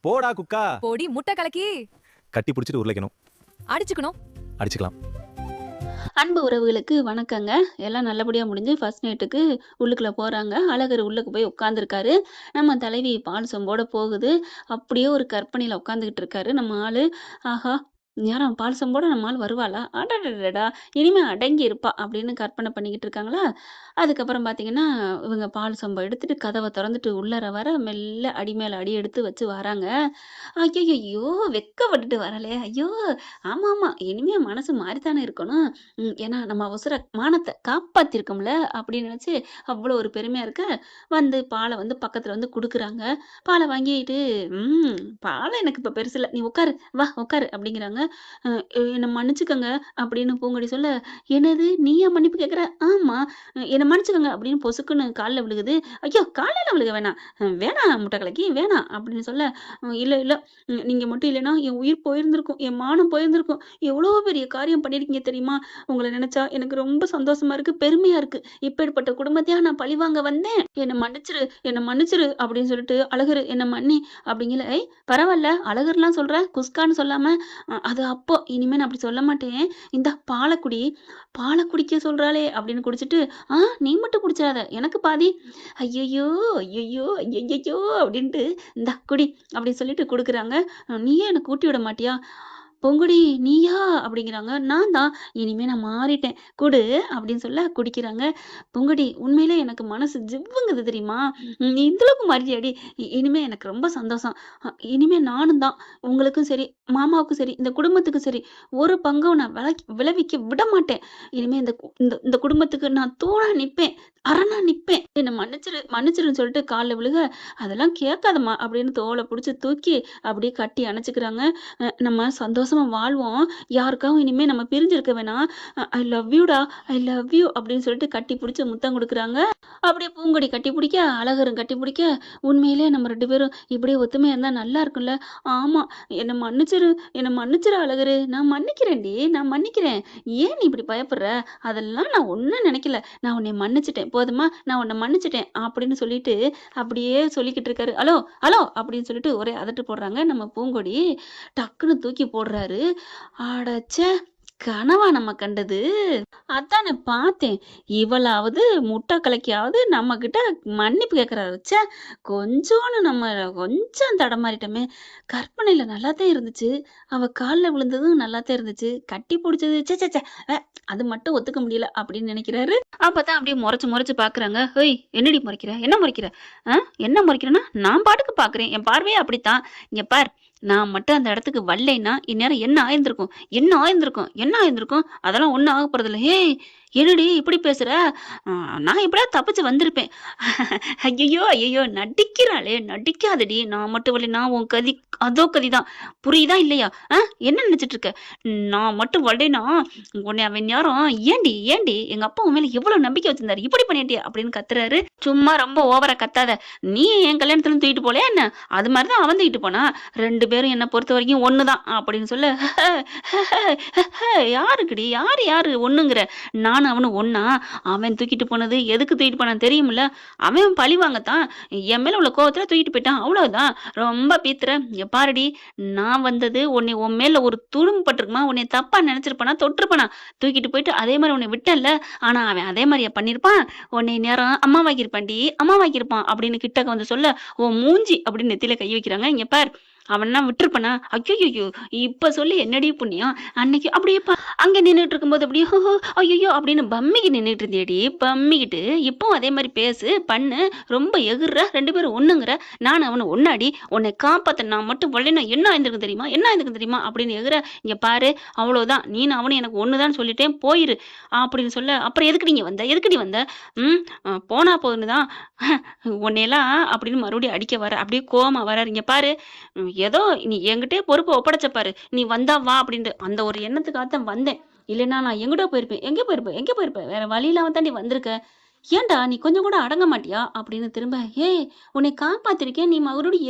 போடா குக்கா. போடி முட்டை கலக்கி. கட்டி பிடிச்சிட்டு உருளைக்கணும். அடிச்சுக்கணும். அடிச்சுக்கலாம். அன்பு உறவுகளுக்கு வணக்கங்க. எல்லாம் நல்லபடியாக முடிஞ்சு ஃபர்ஸ்ட் நைட்டுக்கு உள்ளுக்குள்ளே போகிறாங்க. அழகர் உள்ளுக்கு போய் உட்காந்துருக்காரு. நம்ம தலைவி பால் சொம்போட போகுது. அப்படியே ஒரு கற்பனையில் உட்காந்துக்கிட்டு இருக்காரு நம்ம ஆள். ஆஹா, நேரம் பால் சொம்போட நம்ம ஆள் வருவாளா, அடடடடா இனிமேல் அடங்கி இருப்பா அப்படின்னு கற்பனை பண்ணிக்கிட்டு இருக்காங்களா. அதுக்கப்புறம் பார்த்தீங்கன்னா இவங்க பால் சொம்பை எடுத்துட்டு கதவை திறந்துட்டு உள்ளர வர மெல்ல அடி மேலே அடி எடுத்து வச்சு வராங்க. ஐயோ வெக்கப்பட்டுட்டு வரலே, ஐயோ ஆமாம் ஆமாம் இனிமே மனசு மாறித்தானே இருக்கணும். ஏன்னா நம்ம அவசர மானத்தை காப்பாற்றிருக்கோம்ல அப்படின்னு நினச்சி அவ்வளோ ஒரு பெருமையாக இருக்க வந்து பாலை வந்து பக்கத்தில் வந்து கொடுக்குறாங்க. பாலை வாங்கிட்டு பாலை எனக்கு இப்போ பெருசு இல்லை, நீ உட்காரு வா உட்காரு அப்படிங்கிறாங்க. என்னை மன்னிச்சுக்கோங்க அப்படின்னு பூங்கொடி சொல்ல, என்னது நீயா மன்னிப்பு கேட்குற, ஆமாம் என்னை மன்னிச்சுக்கோங்க அப்படின்னு பொசுக்குன்னு காலில் விழுகுது. ஐயோ காலையில் விழுக வேணாம், வேணாம் முட்டை கலக்கி வேணாம் அப்படின்னு சொல்ல, இல்லை இல்லை நீங்கள் மட்டும் இல்லைன்னா என் உயிர் போயிருந்திருக்கும், என் மானம் போயிருந்திருக்கும், எவ்வளோ பெரிய காரியம் பண்ணியிருக்கீங்க தெரியுமா, உங்களை நினச்சா எனக்கு ரொம்ப சந்தோஷமா இருக்குது, பெருமையாக இருக்குது, இப்படிப்பட்ட குடும்பத்தையா நான் பழிவாங்க வந்தேன், என்னை மன்னிச்சிரு என்னை மன்னிச்சிரு அப்படின்னு சொல்லிட்டு அழகர் என்னை மன்னி அப்படிங்கிற. பரவாயில்ல அழகர்லாம் சொல்கிற குஸ்கான்னு சொல்லாமல், அது அப்போ இனிமேல் நான் அப்படி சொல்ல மாட்டேன், இந்த பாலக்குடி பாலை குடிக்க சொல்கிறாளே அப்படின்னு குடிச்சிட்டு, நீ மட்டும் குடிச்சிடாத எனக்கு பாதி, ஐயையோ ஐயையோ ஐயையோ அப்படின்ட்டு இந்த குடி அப்படின்னு சொல்லிட்டு கொடுக்குறாங்க. நீயே எனக்கு ஊட்டி விட மாட்டியா, பொங்குடி நீயா அப்படிங்கிறாங்க. நான் தான், இனிமே நான் மாறிட்டேன் குடு அப்படின்னு சொல்ல குடிக்கிறாங்க. பொங்குடி உண்மையிலே எனக்கு மனசு ஜிவ்வுங்குது தெரியுமா, நீ இந்தளவுக்கு மாறிட்டியாடி, இனிமே எனக்கு ரொம்ப சந்தோஷம், இனிமே நானும் தான் உங்களுக்கும் சரி மாமாவுக்கும் சரி இந்த குடும்பத்துக்கும் சரி ஒரு பங்கும் நான் விளைவிக்க விட மாட்டேன், இனிமே இந்த இந்த குடும்பத்துக்கு நான் தூணா நிற்பேன், அரணா நிற்பேன், என்னை மன்னிச்சிருன்னு சொல்லிட்டு காலில் விழுக, அதெல்லாம் கேட்காதம்மா அப்படின்னு தோலை பிடிச்சி தூக்கி அப்படியே கட்டி அணைச்சிக்கிறாங்க. நம்ம சந்தோஷமா வாழ்வோம், யாருக்காகவும் இனிமே நம்ம பிரிஞ்சிருக்க வேணாம், ஐ லவ் யூடா ஐ லவ் யூ அப்படின்னு சொல்லிட்டு கட்டி பிடிச்சி முத்தம் கொடுக்குறாங்க. அப்படியே பூங்கொடி கட்டி பிடிக்க அழகரும் கட்டி பிடிக்க, உண்மையிலே நம்ம 2 பேரும் இப்படியே ஒத்துமையாக இருந்தால் நல்லா இருக்கும்ல. ஆமாம் என்னை மன்னிச்சிரு அழகரு, நான் மன்னிக்கிறேன்டி நான் மன்னிக்கிறேன், ஏன் நீ இப்படி பயப்படுற, அதெல்லாம் நான் ஒன்றும் நினைக்கல, நான் உன்னை மன்னிச்சிட்டேன் போதுமா, நான் உன்னை மன்னிச்சிட்டேன் அப்படின்னு சொல்லிட்டு அப்படியே சொல்லிக்கிட்டு இருக்காரு. ஹலோ ஹலோ அப்படின்னு சொல்லிட்டு ஒரே அதட்டு போடுறாங்க. நம்ம பூங்கொடி டக்குன்னு தூக்கி போடுறாரு. அடச்சே கனவா நம்ம கண்டது, அதானே பார்த்தேன், இவளாவது முட்டை கலக்கியாவது நம்ம கிட்ட மன்னிப்பு கேட்கறாரு. ச்சே கொஞ்சோன்னு நம்ம கொஞ்சம் தடமாறிட்டோமே, கற்பனையில நல்லாத்தான் இருந்துச்சு, அவ காலில் விழுந்ததும் நல்லாத்தான் இருந்துச்சு, கட்டி பிடிச்சது சே சே அது மட்டும் ஒத்துக்க முடியல அப்படின்னு நினைக்கிறாரு. அப்பதான் அப்படியே முறைச்சு பாக்குறாங்க. ஹோய் என்னடி முறைக்கிற, என்ன முறைக்கிறேன்னா, நான் பாட்டுக்கு பாக்குறேன், என் பார்வையே அப்படித்தான், இங்க பார், நான் மட்டும் அந்த இடத்துக்கு வரலைன்னா இந்நேரம் என்ன ஆயிருந்திருக்கும், அதெல்லாம் ஒன்றும் ஆக போறதில்ல. ஏய் என்னடி இப்படி பேசுற, நான் இப்படியா தப்பிச்சு வந்திருப்பேன். ஐயோ நடிக்கிறாளே, நடிக்காதடி, நான் மட்டும் வரலைன்னா உன் கதி அதோ கதிதான், புரியுதா இல்லையா, என்ன நினைச்சிட்டு இருக்க, நான் மட்டும் வரலைன்னா உன்னை அவன் யாரும், ஏண்டி எங்க அப்பா உன் மேல எவ்வளவு நம்பிக்கை வச்சிருந்தாரு, இப்படி பண்ணிட்டியா அப்படின்னு கத்துறாரு. சும்மா ரொம்ப ஓவரா கத்தாத, நீ என் கல்யாணத்துல தூக்கிட்டு போலையா என்ன, அது மாதிரிதான் அவன் தூக்கிட்டு போனா, 2 பேரும் என்னை பொறுத்த வரைக்கும் ஒண்ணுதான் அப்படின்னு சொல்ல, யாருக்குடி யாரு ஒண்ணுங்கிற, நானும் அவனும் ஒன்னா, அவன் தூக்கிட்டு போனது எதுக்கு தூக்கிட்டு போனான்னு தெரியுமில்ல, அவன் பழி வாங்கத்தான், என் மேல உள்ள கோவத்துல தூக்கிட்டு போயிட்டான், அவ்வளவுதான், ரொம்ப பீத்துற, பாருடி நான் வந்தது உன் மேல ஒரு துடும்பு பட்டிருக்குமா, உன்னை தப்பா நினைச்சிருப்பானா, தொட்டிருப்பானா, தூக்கிட்டு போயிட்டு அதே மாதிரி உன்னை விட்டன்ல, ஆனா அவன் அதே மாதிரியா பண்ணிருப்பான், உன்னை நேரம் அம்மா வாக்கியிருப்பான் அப்படின்னு கிட்டக்க வந்து சொல்ல, ஓ மூஞ்சி அப்படின்னு நெத்தியில கை வைக்கிறாங்க. இங்க பார், அவன்னா விட்டுருப்பனா, ஐயோ இப்ப சொல்லி என்னடி புண்ணியம், அன்னைக்கு அப்படியே அங்க நின்றுட்டு இருக்கும்போது அப்படியே ஐயோ அப்படின்னு பம்மிக்கு நின்றுட்டு இருந்தியடி, பம்மிக்கிட்டு இப்போ அதே மாதிரி பேசு பண்ணு, ரொம்ப எகுற, 2 பேரும் ஒண்ணுங்கிற, நான் அவனை ஒன்னாடி, உன்னை காப்பாத்த நான் மட்டும் வள்ளினா என்ன ஆயிருந்திருக்கும் தெரியுமா அப்படின்னு எகுற. இங்க பாரு அவ்வளவுதான், நீ அவனு எனக்கு ஒண்ணுதான் சொல்லிட்டேன், போயிரு அப்படின்னு சொல்ல, அப்புறம் எதுக்கடி வந்த போனா போதுன்னுதான் உன்னையெல்லாம் அப்படின்னு மறுபடியும் அடிக்க வர, அப்படியே கோவமா வராரு. இங்க பாரு, ஏதோ நீ என்கிட்டே பொறுப்பை ஒப்படைச்ச பாரு, நீ வந்தா வா அப்படின்ட்டு அந்த ஒரு எண்ணத்துக்காகத்தான் வந்தேன், இல்லைன்னா நான் எங்கிட்ட போயிருப்பேன், எங்கே போயிருப்பேன், வேற வழியிலாம தாண்டி வந்திருக்க, ஏன்டா நீ கொஞ்சம் கூட அடங்க மாட்டியா அப்படின்னு திரும்ப, ஏய் உன்னை காப்பாத்திருக்கேன், நீ மறுபடியும்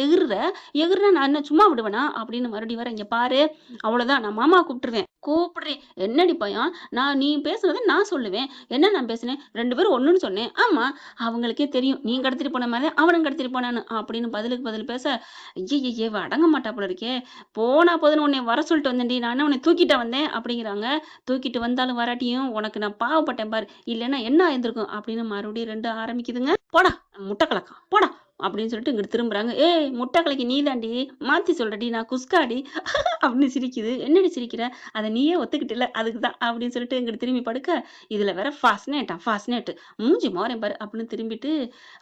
எகுறனா நான் என்ன சும்மா விடுவேனா அப்படின்னு மறுபடியும் வர. இங்க பாரு அவ்வளவுதான், நான் மாமா கூப்பிட்டுருவேன், கூப்பிடுறேன். என்னடி பையன்? நீ பேசுனத நான் சொல்லுவேன். என்ன நான் பேசினேன்? 2 பேரும் ஒண்ணுன்னு சொன்னேன். ஆமா. அவங்களுக்கே தெரியும். நீ கடத்திட்டு போன மாரி தான் அவனும் கடத்திட்டு போனான்னு. அப்படின்னு பதிலுக்கு பதில் பேச, ஐய்யய்ய! இவ அடங்க மாட்டா போல இருக்கே. போனா போதுன்னு உன்னைய வர சொல்லிட்டு வந்தேன்டி. நான் என்ன உன்னைய தூக்கிட்டா வந்தேன்? அப்படிங்கிறாங்க. தூக்கிட்டு வந்தாலும் வராட்டியும் உனக்கு நான் பாவப்பட்டேன் பாரு. இல்லன்னா என்ன ஆயிருந்திருக்கும்? அப்படின்னு மறுபடியும் 2 ஆரம்பிக்குதுங்க. போடா! முட்டை கலக்கா. போடா! அப்படின்னு சொல்லிட்டு இங்கிட்டு திரும்புறாங்க. ஏய்! முட்டை கலக்கி நீ தாண்டி. மாத்தி சொல்றடி. நான் குஸ்காடி. அப்படின்னு சிரிக்குது. என்னடி சிரிக்கிற? அத நீயே ஒத்துக்கிட்டல்ல. அதுக்கு தான் அப்படின்னு சொல்லிட்டு இங்கிட்டு திரும்பி படுக்க, இதுல வேற ஃபாஸ்னேட். மூஞ்சி மோரேன் பாரு அப்படின்னு திரும்பிட்டு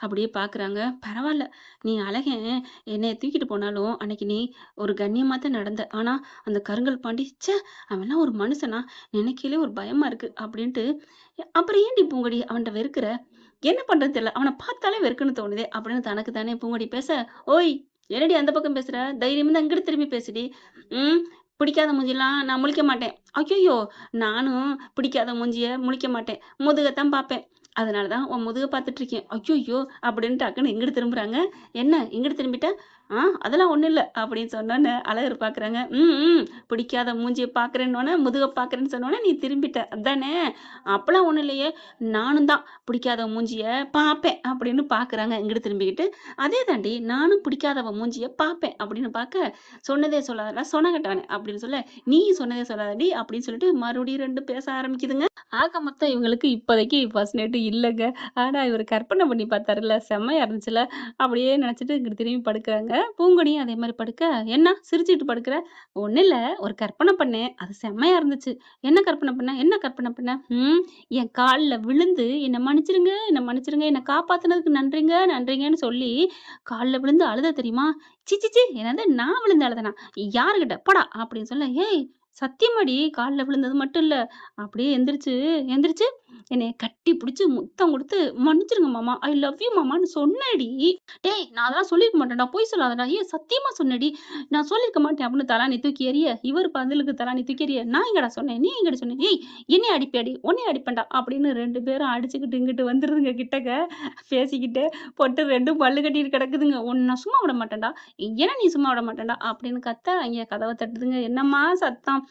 அப்படியே பார்க்குறாங்க. பரவால்ல. நீ அழகன் என்னைய தூக்கிட்டு போனாலும், அன்னைக்கு நீ ஒரு கண்ணியமா தான் நடந்த. ஆனா, அந்த கருங்கல் பாண்டி, ச்சே! அவன்லாம் ஒரு மனுஷனா? நினைக்கையிலே ஒரு பயமா இருக்கு அப்படின்ட்டு, அப்புறம் ஏன்டி பூங்கொடி அவன்ட்ட வெறுக்கிற? என்ன பண்றதுன்னு தெரியல. அவன பார்த்தாலே வெறுக்கன்னு தோணுதே அப்படின்னு தனக்கு தானே பூங்கொடி பேச, ஓய்! என்னடி அந்த பக்கம் பேசுற? தைரியம் இருந்தா இங்கிட்டு திரும்பி பேசுடி. ம். பிடிக்காத மூஞ்சிலாம் நான் முழிக்க மாட்டேன். ஐய்யய்யோ! நானும் பிடிக்காத மூஞ்சிய முழிக்க மாட்டேன். முதுகத்தான் பார்ப்பேன். அதனால தான் உன் முதுக பார்த்துட்டு இருக்கேன். ஐய்யய்யோ! அப்படின்னு டக்குன்னு இங்கிட்டு திரும்புறாங்க. என்ன இங்கிட்டு திரும்பிட்ட? அதெல்லாம் ஒண்ணும் இல்ல அப்படின்னு சொன்னோனே அழகர் பார்க்குறாங்க. பிடிக்காத மூஞ்சிய பார்க்குறேன்னோனே, முதுக பார்க்குறேன்னு சொன்னோனே நீ திரும்பிட்ட. அதானே? அப்பலாம் ஒண்ணும் இல்லையே. நானும் தான் பிடிக்காத மூஞ்சிய பார்ப்பேன் அப்படின்னு பார்க்குறாங்க இங்கிட்டு திரும்பிக்கிட்டு. அதே தாண்டி நானும் பிடிக்காதவ மூஞ்சிய பார்ப்பேன் அப்படின்னு பார்க்க, சொன்னதே சொல்லாதடா சொனகட்டவனே அப்படின்னு சொல்ல, நீ சொன்னதே சொல்லாதடி அப்படின்னு சொல்லிட்டு மறுபடியும் 2 பேச ஆரம்பிக்குதுங்க. ஆக மொத்தம் இவங்களுக்கு இப்போதைக்கு ஃபர்ஸ்ட் நைட் இல்லங்க. ஆனா இவரு கற்பனை பண்ணி பார்த்தாருல்ல, செம்மையா இருந்துச்சுல்ல. அப்படியே நினைச்சுட்டு இங்கிட்டு திரும்பி படுக்குறாங்க. பூங்கொடியும் அதே மாரி படுக்க, "என்ன சிரிச்சுட்டு படுக்குற?" "ஒண்ணும் இல்ல. ஒரு கற்பனை பண்ணேன். அது செம்மையா இருந்துச்சு." "என்ன கற்பனை பண்ண? என்ன கற்பனை பண்ண?" என் கால்ல விழுந்து என்ன மன்னிச்சிருங்க, என்ன மன்னிச்சிருங்க. என்ன காப்பாத்துனதுக்கு நன்றிங்க, நன்றிங்கன்னு சொல்லி கால்ல விழுந்து அழுத தெரியுமா? C C C! என்னது நான் விழுந்து அழுதனா? யாருகிட்ட? போடா! அப்படின்னு சொல்ல, "ஏய்! சத்தியமாடி கால்ல விழுந்தது மட்டும் இல்ல. அப்படியே எந்திரிச்சு என்னைய கட்டி பிடிச்சு முத்தம் குடுத்து, "மன்னிச்சிருங்க மாமா. ஐ லவ் யூ மாமான்னு" சொன்னேடி. "டேய்! நான் அதெல்லாம் சொல்லியிருக்க மாட்டேன்டா. பொய் சொல்லாதடா. ஏய் சத்தியமா சொன்னேன்டி. நான் சொல்லியிருக்க மாட்டேன்" அப்படின்னு தலாணி தூக்கி எறிய, இவரு பதிலுக்கு தலாணி தூக்கி எறிய, "நான் எங்கடா சொன்னேன்? நீ எங்கடி சொன்ன? ஏய்! என்னைய அடிப்பியாடி? உன்னைய அடிப்பேன்டா" அப்படின்னு 2 பேரும் அடிச்சுக்கிட்டு இங்கிட்டு வந்துருதுங்க கிட்டக்க. பேசிக்கிட்டே பொட்டு 2ம் பல்லு கட்டிட்டு கிடக்குதுங்க. "உன்ன சும்மா விட மாட்டேன்டா. என்ன நீ சும்மா விட மாட்டேன்டா" அப்படின்னு கத்த, அங்க கதவ தட்டுதுங்க. "என்னம்மா சத்தம்?"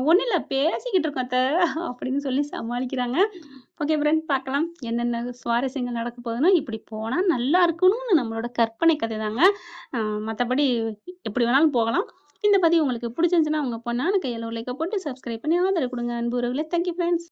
ஒண்ணும் இல்ல பேசிக்கிட்டு இருக்கோம் அத்த" அப்படின்னு சொல்லி சமாளிக்கிறாங்க. ஓகே ஃப்ரெண்ட் பார்க்கலாம். என்னென்ன சுவாரஸ்யங்கள் நடக்க போகுதுன்னா, இப்படி போனா நல்லா இருக்கணும்னு நம்மளோட கற்பனை கதை தாங்க. மத்தபடி எப்படி வேணாலும் போகலாம். இந்த பதிவு உங்களுக்கு பிடிச்சிருந்துச்சுன்னா, உங்க பொண்ணான கையால ஒரு லைக்க போட்டு சப்ஸ்கிரைப் பண்ணி ஆதரவு குடுங்க அன்பு உறவுகளே. Thank you friends.